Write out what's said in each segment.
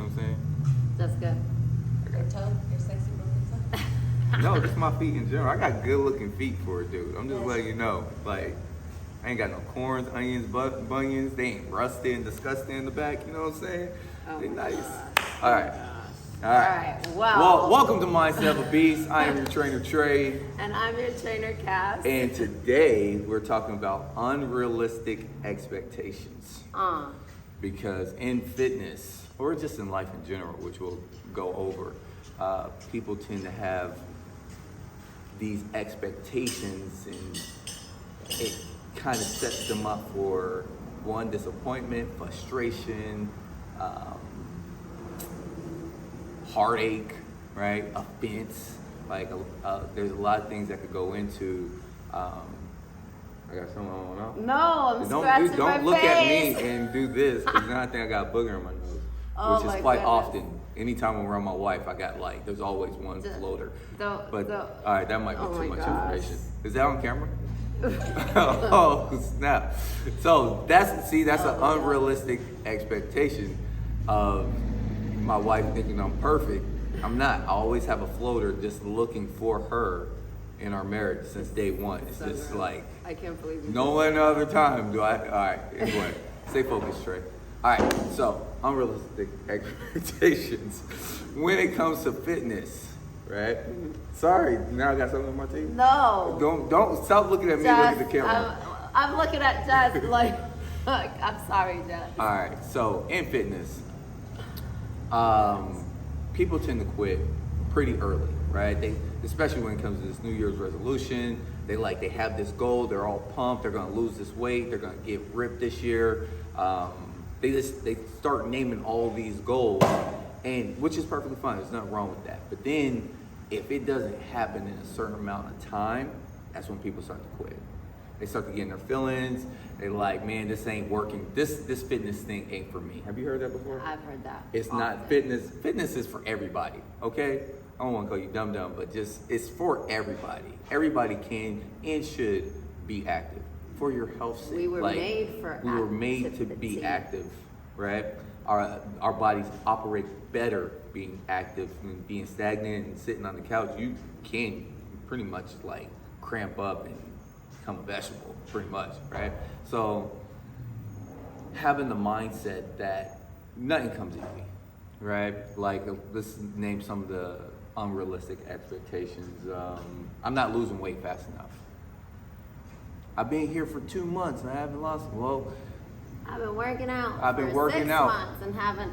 know what I'm saying? That's good. Your toe, your sexy broken toe. No, just my feet in general. I got good looking feet for a dude. I'm just letting you know. Like, I ain't got no corns, onions, bunions. They ain't rusty and disgusting in the back. You know what I'm saying? Oh They my nice. gosh. All right. All right. Well, welcome to Mindset of a Beast. I am your trainer, Trey. And I'm your trainer, Cass. And today we're talking about unrealistic expectations. Because in fitness, or just in life in general, which we'll go over, people tend to have these expectations, and it kind of sets them up for one, disappointment, frustration, heartache, right? Offense. Like there's a lot of things that could go into. I got something I don't know. No, I'm scratching my face. Don't look at me and do this, because then I think I got a booger in my nose, which is quite often. Anytime I'm around my wife, I got there's always one floater. All right, that might be too much information. Is that on camera? Oh snap! So that's an unrealistic expectation of my wife thinking I'm perfect. I'm not. I always have a floater, just looking for her in our marriage since day one. It's so just like, I can't believe you. No other time do I. All right, anyway, stay focused, Trey. All right, so unrealistic expectations when it comes to fitness, right? Mm-hmm. Sorry, now I got something on my teeth. No. Don't stop looking at me. Look at the camera. I'm looking at Jess like, I'm sorry, Jess. All right, so in fitness, people tend to quit pretty early, right? Especially when it comes to this New Year's resolution. They have this goal. They're all pumped. They're gonna lose this weight. They're gonna get ripped this year. They start naming all these goals, and which is perfectly fine. There's nothing wrong with that. But then, if it doesn't happen in a certain amount of time, that's when people start to quit. They start to get in their feelings. They like, man, this ain't working. This fitness thing ain't for me. Have you heard that before? I've heard that. It's often. Not fitness. Fitness is for everybody, okay? I don't want to call you dumb, but it's for everybody. Everybody can and should be active for your health sake. We were made for activity. We were made to be active, right? Our bodies operate better being active than being stagnant and sitting on the couch. You can pretty much cramp up and become a vegetable, pretty much, right? So having the mindset that nothing comes easy, right? Let's name some of the unrealistic expectations. I'm not losing weight fast enough. I've been here for 2 months and I haven't lost. Well, I've been working out. I've been for working 6 out months and haven't.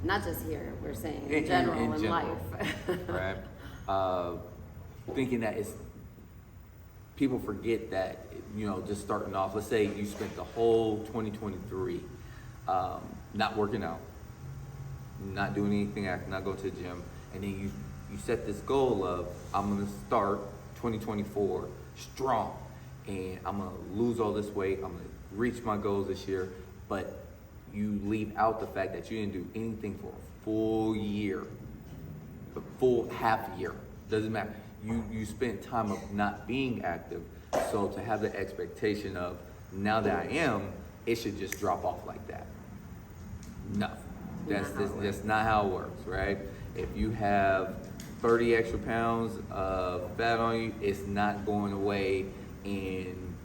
Not just here. We're saying in general in life. Right. Thinking that people forget that, just starting off. Let's say you spent the whole 2023 not working out, not doing anything, not going to the gym, and then you set this goal of, I'm going to start 2024 strong, and I'm going to lose all this weight, I'm going to reach my goals this year, but you leave out the fact that you didn't do anything for a full year, a full half year, doesn't matter. You spent time of not being active, so to have the expectation of, now that I am, it should just drop off like that. No, that's not how it works, right? If you have 30 extra pounds of fat on you, it's not going away in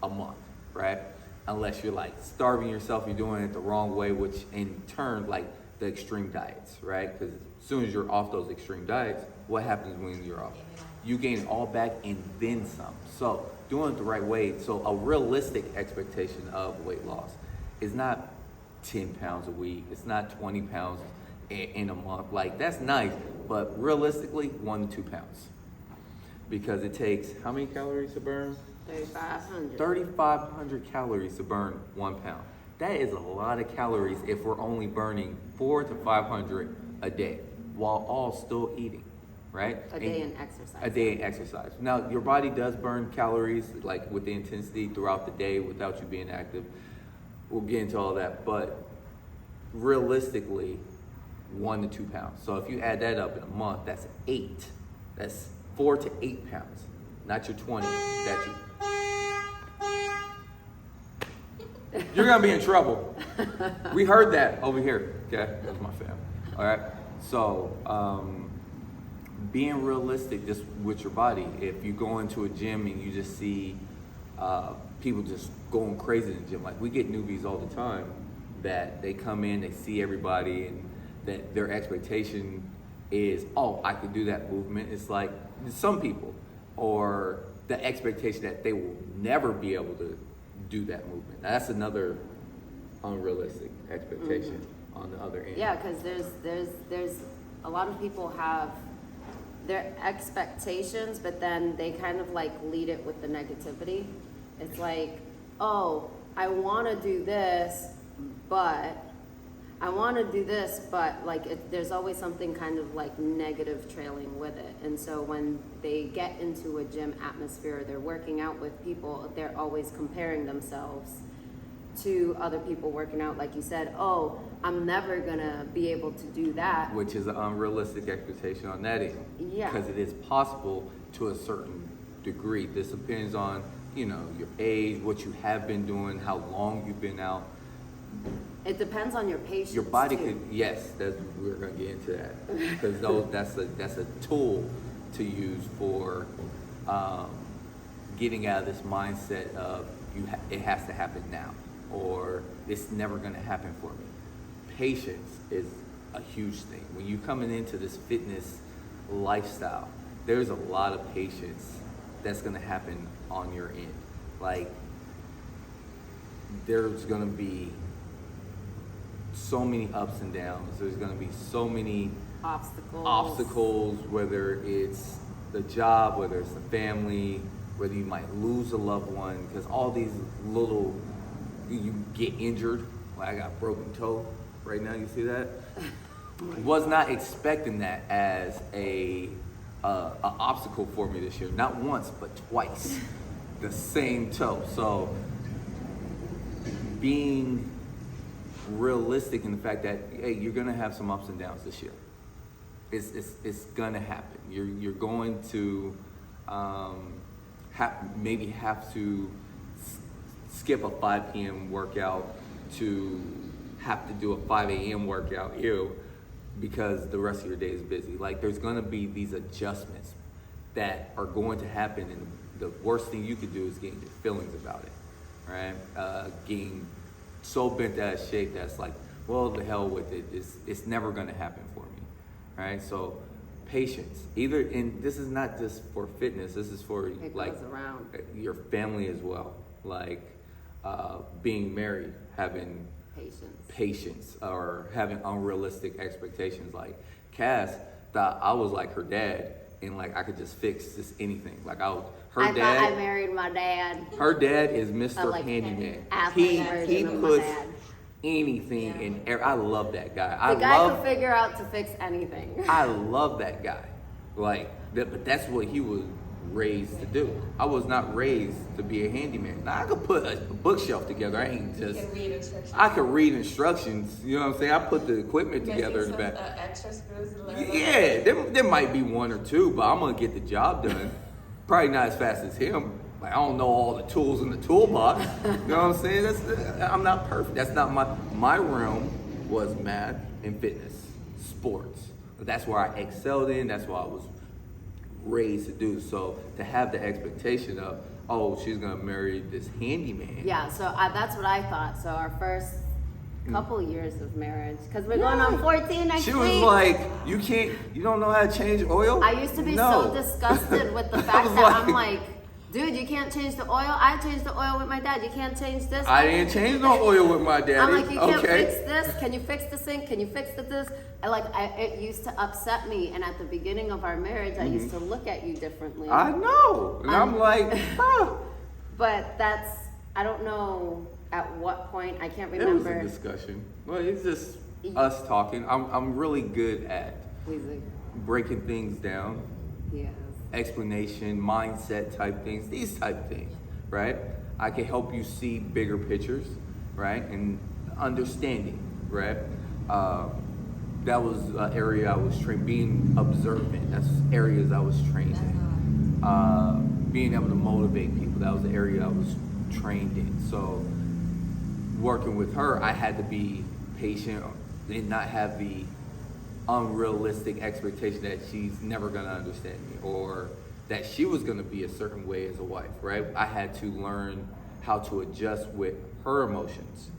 a month, right? Unless you're starving yourself, you're doing it the wrong way, which in turn, the extreme diets, right? Because as soon as you're off those extreme diets, what happens when you're off? You gain it all back and then some. So doing it the right way. So a realistic expectation of weight loss is not 10 pounds a week. It's not 20 pounds in a month. That's nice, but realistically, 1 to 2 pounds. Because it takes how many calories to burn? 3,500. 3,500 calories to burn 1 pound. That is a lot of calories if we're only burning 400 to 500 a day while all still eating, right? A day in exercise. A day in exercise. Now, your body does burn calories with the intensity throughout the day without you being active. We'll get into all that, but realistically, 1 to 2 pounds. So if you add that up in a month, that's 8. That's 4 to 8 pounds, not your 20. You're gonna be in trouble. We heard that over here. Okay, that's my family. All right. So, being realistic just with your body. If you go into a gym and you just see people just going crazy in the gym, like we get newbies all the time that they come in, they see everybody, and that their expectation is, oh, I could do that movement. It's like some people, or the expectation that they will never be able to do that movement. Now, that's another unrealistic expectation on the other end. Yeah, because there's a lot of people have their expectations, but then they kind of like lead it with the negativity. It's like, oh, I want to do this, but like there's always something kind of like negative trailing with it. And so when they get into a gym atmosphere, they're working out with people, they're always comparing themselves to other people working out. Like you said, oh, I'm never gonna be able to do that. Which is an unrealistic expectation on that end. Yeah. Because it is possible to a certain degree. This depends on, your age, what you have been doing, how long you've been out. It depends on your patience. Your body too. could, yes, we're gonna get into that. Because that's a tool to use for getting out of this mindset of it has to happen now, or it's never gonna happen for me. Patience is a huge thing. When you're coming into this fitness lifestyle, there's a lot of patience that's gonna happen on your end. Like, there's gonna be so many ups and downs. There's gonna be so many obstacles, whether it's the job, whether it's the family, whether you might lose a loved one, because all these little, you get injured. Like I got broken toe right now, you see that? Was not expecting that as a obstacle for me this year. Not once, but twice. The same toe. So being realistic in the fact that, hey, you're gonna have some ups and downs this year. It's gonna happen. You're going to maybe have to skip a 5 p.m. workout to have to do a 5 a.m. workout, because the rest of your day is busy. Like, there's gonna be these adjustments that are going to happen, and the worst thing you could do is getting your feelings about it, right? Getting so bent out of shape that's like, well, the hell with it. It's never gonna happen for me, right? So patience. And this is not just for fitness. This is for like around your family as well. Like being married, having patience, or having unrealistic expectations. Like Cass thought I was like her dad, and like I could just fix just anything. Like I thought I married my dad. Her dad is Mr. Handyman. He puts anything in. I love that guy. The guy could figure out to fix anything. I love that guy. Like that, but that's what he was raised to do. I was not raised to be a handyman. Now I could put a bookshelf together. I ain't just. You can read instructions. I could read instructions. You know what I'm saying? I put the equipment together in the back. Extra screws. Yeah, there might be one or two, but I'm gonna get the job done. Probably not as fast as him. Like, I don't know all the tools in the toolbox. You know what I'm saying? I'm not perfect. That's not my realm. Was math and fitness, sports. That's where I excelled in. That's what I was raised to do. So to have the expectation of, oh, she's gonna marry this handyman. Yeah. So that's what I thought. So our first couple years of marriage, because we're going on 14 next week. She was like, you don't know how to change oil? I used to be so disgusted with the fact that I'm like, dude, you can't change the oil. I changed the oil with my dad. You can't change this. I didn't change no oil with my daddy. I'm like, you can't fix this. Can you fix the sink? Can you fix this? It used to upset me. And at the beginning of our marriage, I used to look at you differently. I know. And I'm like, huh. But I don't know at what point. I can't remember. It was a discussion. Well, it's just us talking. I'm really good at breaking things down. Yeah. Explanation, mindset type things, these type things, right? I can help you see bigger pictures, right? And understanding, right? That was an area I was trained, being observant. That's areas I was trained in. Being able to motivate people, that was the area I was trained in. So working with her, I had to be patient and not have the unrealistic expectation that she's never gonna understand me, or that she was gonna be a certain way as a wife, right? I had to learn how to adjust with her emotions.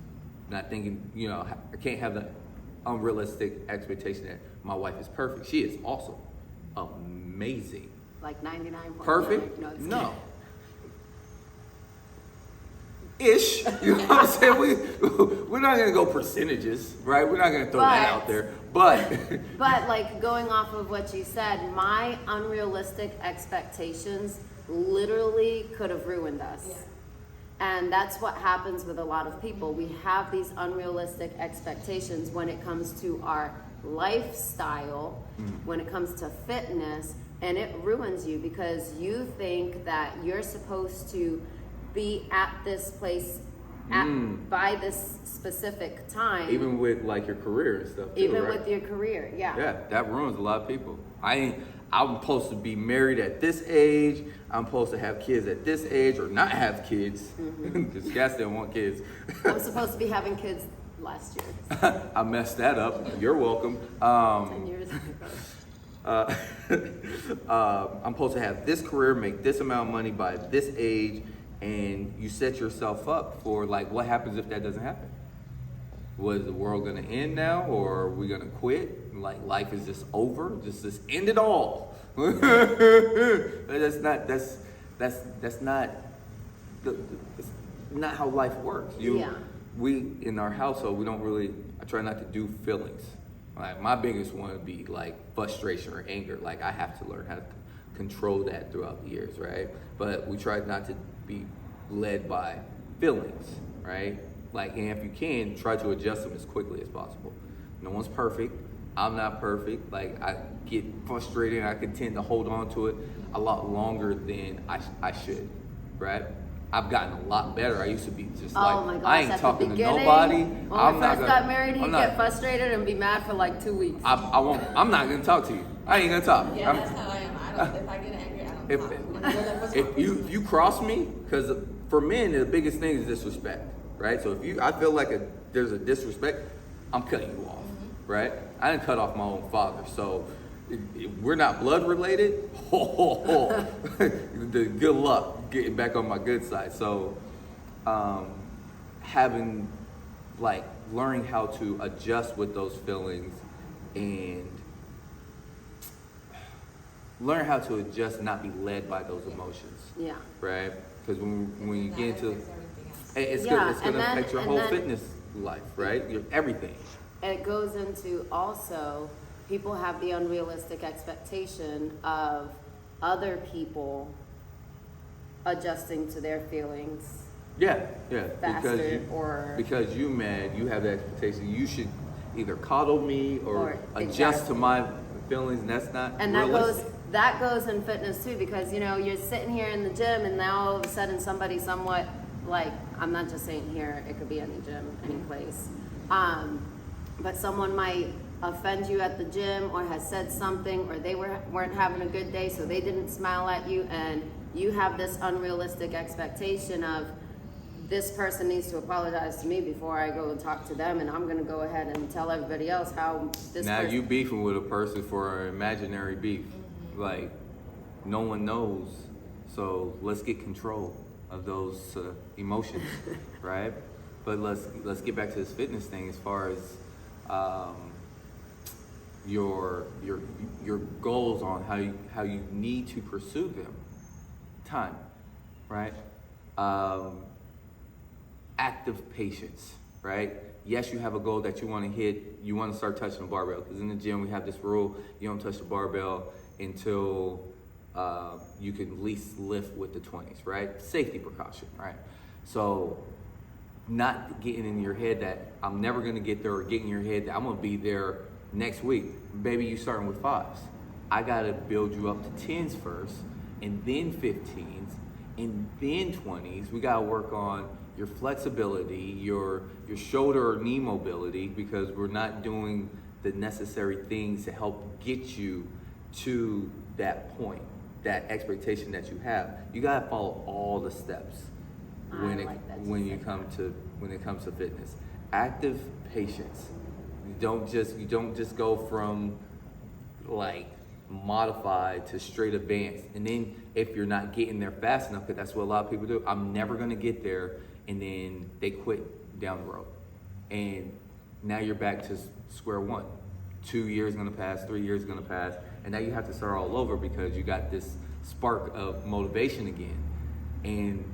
Not thinking, I can't have the unrealistic expectation that my wife is perfect. She is awesome, amazing. Like 99. Perfect? No. It's No. Ish. You know what I'm saying? We're not gonna go percentages, right? We're not gonna throw that out there. But But like going off of what you said, my unrealistic expectations literally could have ruined us. Yeah. And that's what happens with a lot of people. We have these unrealistic expectations when it comes to our lifestyle, when it comes to fitness, and it ruins you because you think that you're supposed to be at this place by this specific time. even with like your career and stuff too, Even right? with your career, yeah. Yeah, that ruins a lot of people. I'm supposed to be married at this age. I'm supposed to have kids at this age or not have kids. Because Cass didn't want kids. I'm supposed to be having kids last year. I messed that up. You're welcome. 10 years ago. I'm supposed to have this career, make this amount of money by this age, and you set yourself up for like, what happens if that doesn't happen? Was the world gonna end now, or are we gonna quit? Like life is just over, just end it all. That's not not how life works. We in our household, we don't really. I try not to do feelings. Like my biggest one would be like frustration or anger. Like I have to learn how to control that throughout the years, right? But we try not to be led by feelings, right? Like, and if you can, try to adjust them as quickly as possible. No one's perfect. I'm not perfect. Like, I get frustrated and I can tend to hold on to it a lot longer than I should, right? I've gotten a lot better. I used to be just Oh my gosh, I ain't at talking the to beginning, nobody. when we first got married, he'd I'm not- get frustrated and be mad for like 2 weeks. I won't. I'm not gonna talk to you. I ain't gonna talk. Yeah, I'm- that's how I am. If I get angry, I don't If- talk. I'm gonna go there for if some you reason. if you cross me, because for men the biggest thing is disrespect, right? So if I feel like there's a disrespect, I'm cutting you off, right? I didn't cut off my own father, so if we're not blood related. The good luck getting back on my good side. So having like learning how to adjust with those feelings and learn how to adjust and not be led by those emotions, Yeah. right? Because when you That get into affects everything else. it's Yeah, gonna and then- affect your and whole then- fitness life, right? Your everything. It goes into also, people have the unrealistic expectation of other people adjusting to their feelings Yeah. faster or because you mad, you have the expectation you should either coddle me or adjust to exactly. my feelings, and that's not and realistic. that goes in fitness too, because you're sitting here in the gym and now all of a sudden somebody somewhat, like, I'm not just saying here, it could be any gym, any place, but someone might offend you at the gym or has said something, or they weren't having a good day, so they didn't smile at you, and you have this unrealistic expectation of, this person needs to apologize to me before I go and talk to them, and I'm gonna go ahead and tell everybody else how this Now person. you beefing with a person for an imaginary beef. Like, no one knows. So let's get control of those emotions, right? But let's get back to this fitness thing as far as your goals on how you need to pursue them. Time, right? Active patience, right? Yes, you have a goal that you want to hit. You want to start touching the barbell, because in the gym we have this rule: you don't touch the barbell until you can at least lift with the 20s, right? Safety precaution, right? So not getting in your head that I'm never going to get there, or getting in your head that I'm going to be there next week. Baby, you starting with 5s. I got to build you up to 10s first, and then 15s, and then 20s. We got to work on your flexibility, your shoulder or knee mobility, because we're not doing the necessary things to help get you to that point, that expectation that you have. You gotta follow all the steps when it comes to fitness. Active patience. don't just go from like modified to straight advanced. And then if you're not getting there fast enough, because that's what a lot of people do, I'm never gonna get there, and then they quit down the road. And now you're back to square one. 2 years gonna pass, 3 years gonna pass, and now you have to start all over because you got this spark of motivation again. And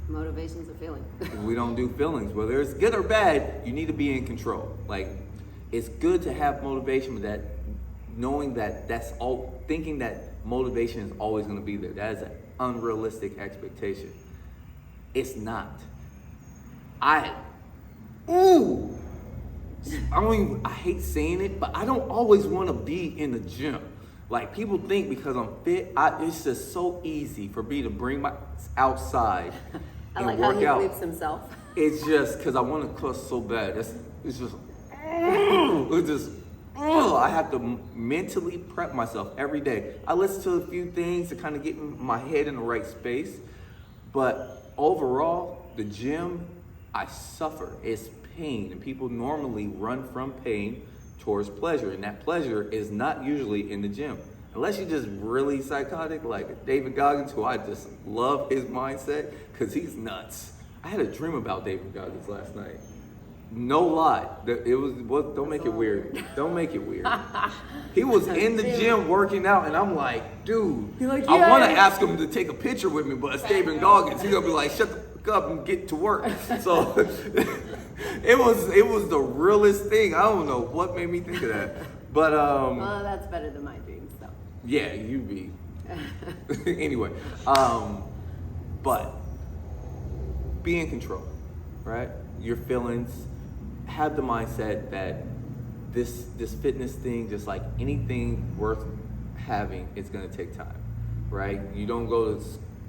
Motivation's a feeling. we don't do feelings, whether it's good or bad. You need to be in control. Like, it's good to have motivation, but that knowing that that's all, thinking that motivation is always going to be there, that is an unrealistic expectation. It's not. I hate saying it, but I don't always want to be in the gym. Like, people think because I'm fit, it's just so easy for me to bring my outside I and like how work he out. bleeps himself. It's just because I want to cuss so bad. I have to mentally prep myself every day. I listen to a few things to kind of get my head in the right space. But overall, the gym, I suffer. It's pain. And people normally run from pain towards pleasure. And that pleasure is not usually in the gym. Unless you're just really psychotic, like David Goggins, who I just love his mindset, because he's nuts. I had a dream about David Goggins last night. No lie. Don't make it weird. Don't make it weird. He was in the gym working out, and I'm like, dude, You're like, I want to "Yes." ask him to take a picture with me, but it's David Goggins. He's going to be like, shut the fuck up and get to work. So it was the realest thing. I don't know what made me think of that. But Well, that's better than my dreams, though. yeah, you be. Anyway, but be in control, right? Your feelings, have the mindset that this fitness thing, just like anything worth having, is gonna take time, right? You don't go to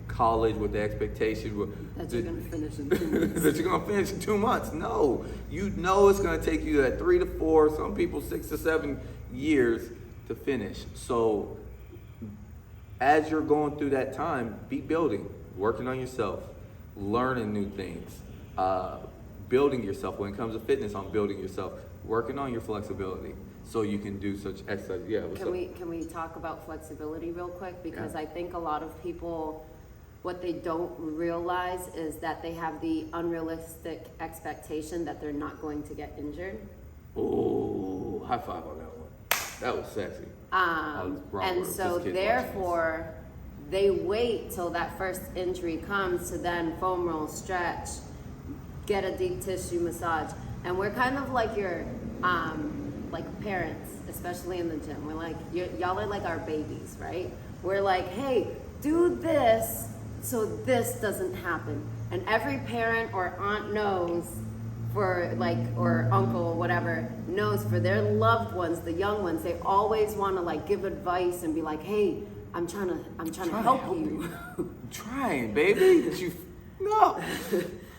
college with the expectation That you're gonna finish in 2 months. that you're gonna finish in 2 months. No, you know it's gonna take you that 3 to 4, some people 6 to 7 years to finish. So as you're going through that time, be building, working on yourself, learning new things, building yourself. When it comes to fitness, on building yourself, working on your flexibility so you can do such exercise. Yeah, what's up? Can we talk about flexibility real quick? Because Yeah. I think a lot of people, what they don't realize is that they have the unrealistic expectation that they're not going to get injured. Oh, high five on that one. That was sexy. And so therefore, they wait till that first injury comes to then foam roll, stretch, get a deep tissue massage. And we're kind of like your, like parents, especially in the gym. We're like, y'all are like our babies, right? We're like, hey, do this so this doesn't happen. And every parent or aunt knows, for like, or uncle or whatever, knows for their loved ones, the young ones, they always want to like give advice and be like, hey, I'm trying to help you. I'm trying, baby. No.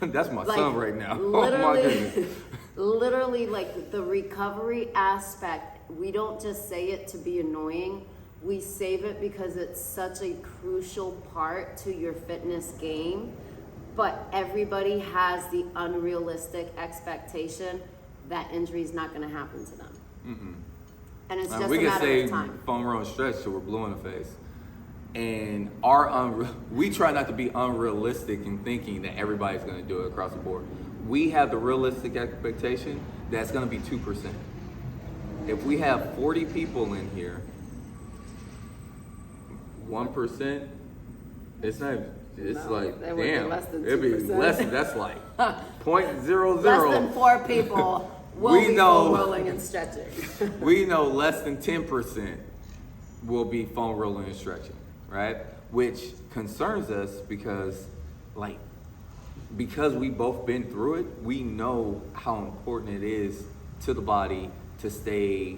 That's my son right now. Literally, Oh my goodness. literally, like the recovery aspect, we don't just say it to be annoying. We save it because it's such a crucial part to your fitness game. But everybody has the unrealistic expectation that injury is not going to happen to them. Mm-mm. And it's just We a can matter say of time. foam roll and stretch till we're blue in the face. And we try not to be unrealistic in thinking that everybody's going to do it across the board. We have the realistic expectation that's going to be 2%. If we have 40 people in here, 1%, it's not. It's No, like, it would be damn, less than it'd be 2%. less than, that's like 0.00. Less than 4 people will We be know- foam rolling and stretching. We know less than 10% will be foam rolling and stretching, right? Which concerns us because we've both been through it, we know how important it is to the body to stay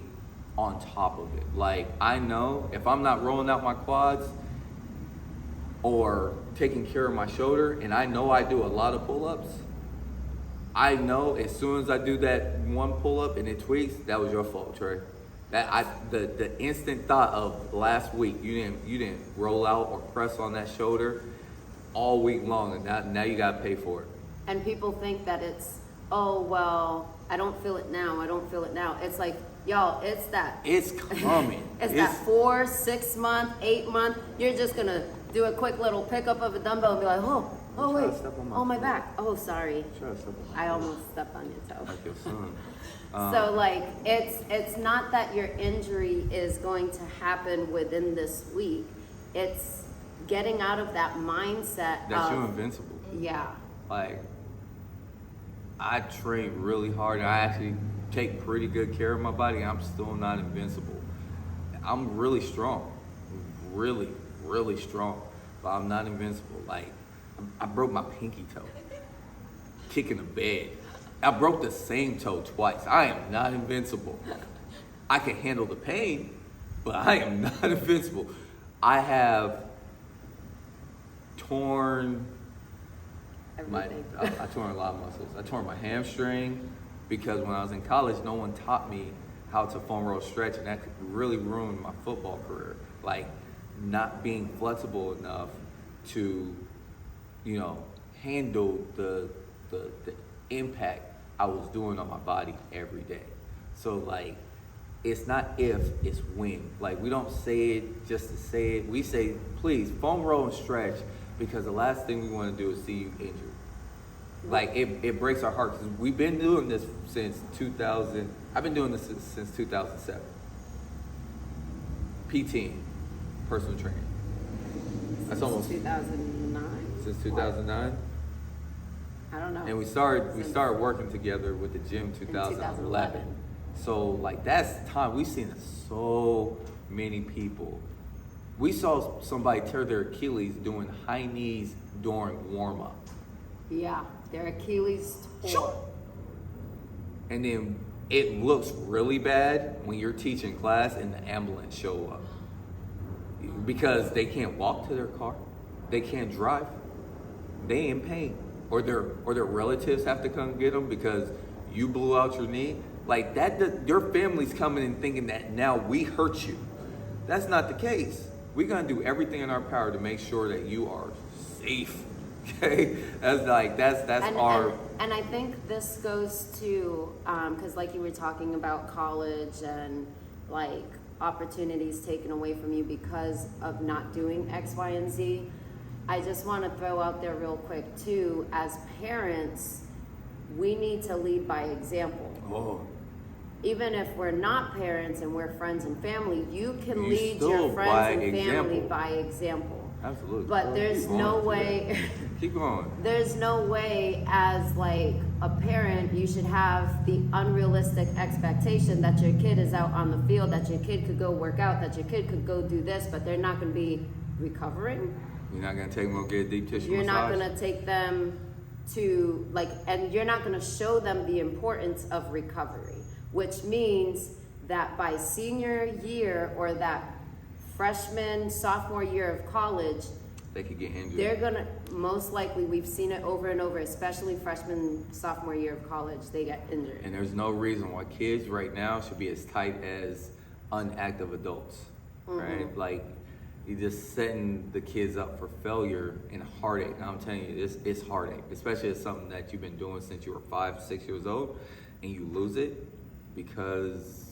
on top of it. Like, I know if I'm not rolling out my quads or taking care of my shoulder, and I know I do a lot of pull-ups, I know as soon as I do that one pull-up and it tweaks, that was your fault, Trey. The instant thought of last week, you didn't roll out or press on that shoulder all week long, and now you gotta pay for it. And people think that it's, oh, well, I don't feel it now. I don't feel it now. It's like, y'all, it's that. It's coming. It's that 4, 6 month, 8 month. You're just gonna do a quick little pickup of a dumbbell and be like, oh Try to wait, step on my oh my foot. back. Oh sorry, Try to step on my I foot. almost stepped on your toe. Like your son. So like, it's not that your injury is going to happen within this week. It's getting out of that mindset That's of you invincible. yeah. Like, I train really hard and I actually take pretty good care of my body and I'm still not invincible. I'm really strong. Really, really strong. But I'm not invincible. Like, I broke my pinky toe kicking a bed. I broke the same toe twice. I am not invincible. I can handle the pain, but I am not invincible. I have torn Everything. I torn a lot of muscles. I torn my hamstring because when I was in college, no one taught me how to foam roll stretch, and that could really ruin my football career. Like, not being flexible enough to, you know, handle the impact I was doing on my body every day. So like, it's not if, it's when. Like, we don't say it just to say it. We say, please, foam roll and stretch, because the last thing we want to do is see you injured. Like, it breaks our heart, because we've been doing this since 2000. I've been doing this since 2007. PT, personal training. That's almost 2009. since 2009. I don't know. And we started working together with the gym 2011. So like, that's time. We've seen so many people. We saw somebody tear their Achilles doing high knees during warm up. Yeah, their Achilles tore. And then it looks really bad when you're teaching class and the ambulance show up. Because they can't walk to their car. They can't drive. They in pain. Or their relatives have to come get them because you blew out your knee. Like that, your family's coming and thinking that now we hurt you. That's not the case. We're gonna do everything in our power to make sure that you are safe. Okay, that's our. And I think this goes to because like you were talking about college and like opportunities taken away from you because of not doing X, Y, and Z. I just want to throw out there real quick too, as parents, we need to lead by example. Oh. Even if we're not parents and we're friends and family, you can You lead still your by friends and family example. by example. Absolutely. But there's Keep going no to way that. Keep going. there's no way as like a parent you should have the unrealistic expectation that your kid is out on the field, that your kid could go work out, that your kid could go do this, but they're not going to be recovering. You're not gonna take them to get a deep tissue You're not massage? going to take them to like, and you're not going to show them the importance of recovery, which means that by senior year or that freshman, sophomore year of college, They could get injured. they're gonna, most likely, we've seen it over and over, especially freshman, sophomore year of college, they get injured. And there's no reason why kids right now should be as tight as unactive adults, right? Like, you're just setting the kids up for failure and heartache. And I'm telling you, it's heartache, especially as something that you've been doing since you were 5, 6 years old, and you lose it because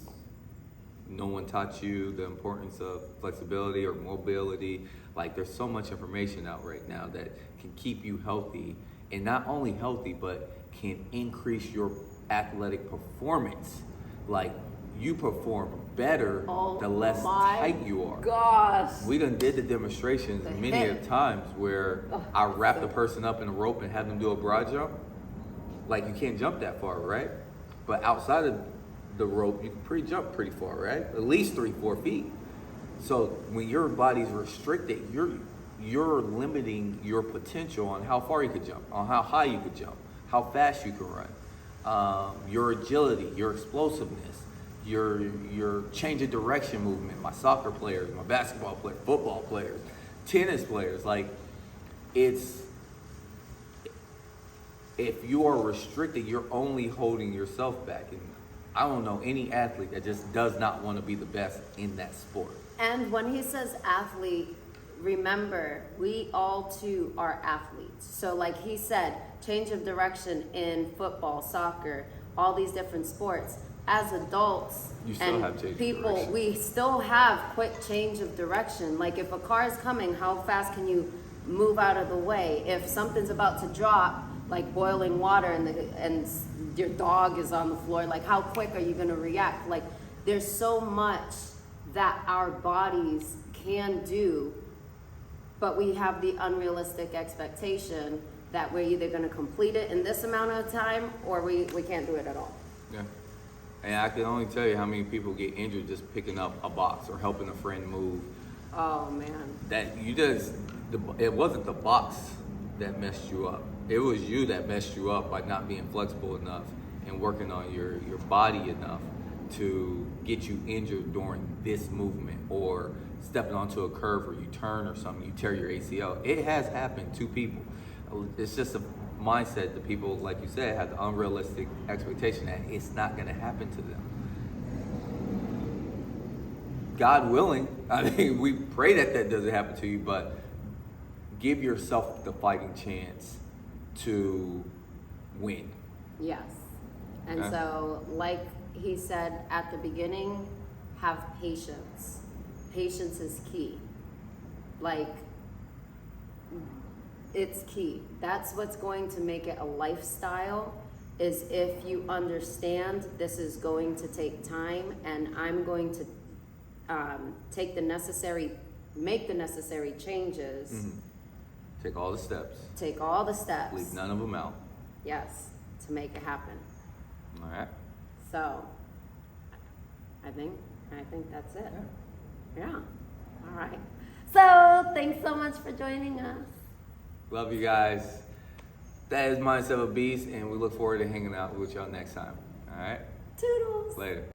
no one taught you the importance of flexibility or mobility. Like, there's so much information out right now that can keep you healthy, and not only healthy, but can increase your athletic performance. Like, you perform better the less tight you are. Gosh. We done did the demonstrations The many hip. of times where Oh, I wrap the person up in a rope and have them do a broad jump. Like, you can't jump that far, right? But outside of the rope, you can jump pretty far, right? At least 3-4 feet. So when your body's restricted, you're limiting your potential on how far you could jump, on how high you could jump, how fast you can run, your agility, your explosiveness, your change of direction movement. My soccer players, my basketball players, football players, tennis players, like, it's, if you are restricted, you're only holding yourself back. And I don't know any athlete that just does not want to be the best in that sport. And when he says athlete, remember, we all too are athletes. So like he said, change of direction in football, soccer, all these different sports. As adults You still and have change of people, direction. we still have quick change of direction. Like if a car is coming, how fast can you move out of the way? If something's about to drop, like boiling water, and your dog is on the floor, like how quick are you going to react? Like there's so much that our bodies can do, but we have the unrealistic expectation that we're either going to complete it in this amount of time or we can't do it at all. Yeah. And I can only tell you how many people get injured just picking up a box or helping a friend move. Oh man. It wasn't the box that messed you up. It was you that messed you up by not being flexible enough and working on your body enough to get you injured during this movement, or stepping onto a curve or you turn or something, you tear your ACL. It has happened to people. It's just a mindset that people, like you said, have the unrealistic expectation that it's not going to happen to them. God willing, I mean, we pray that doesn't happen to you, but give yourself the fighting chance to win. Yes. And Okay. so, like he said at the beginning, have patience. Patience is key. Like, it's key. That's what's going to make it a lifestyle, is if you understand this is going to take time and I'm going to make the necessary changes. Mm-hmm. Take all the steps. Take all the steps. Leave none of them out. Yes, to make it happen. All right. So, I think that's it. Yeah. All right. So, thanks so much for joining us. Love you guys. That is Mindset of a Beast, and we look forward to hanging out with y'all next time. All right. Toodles. Later.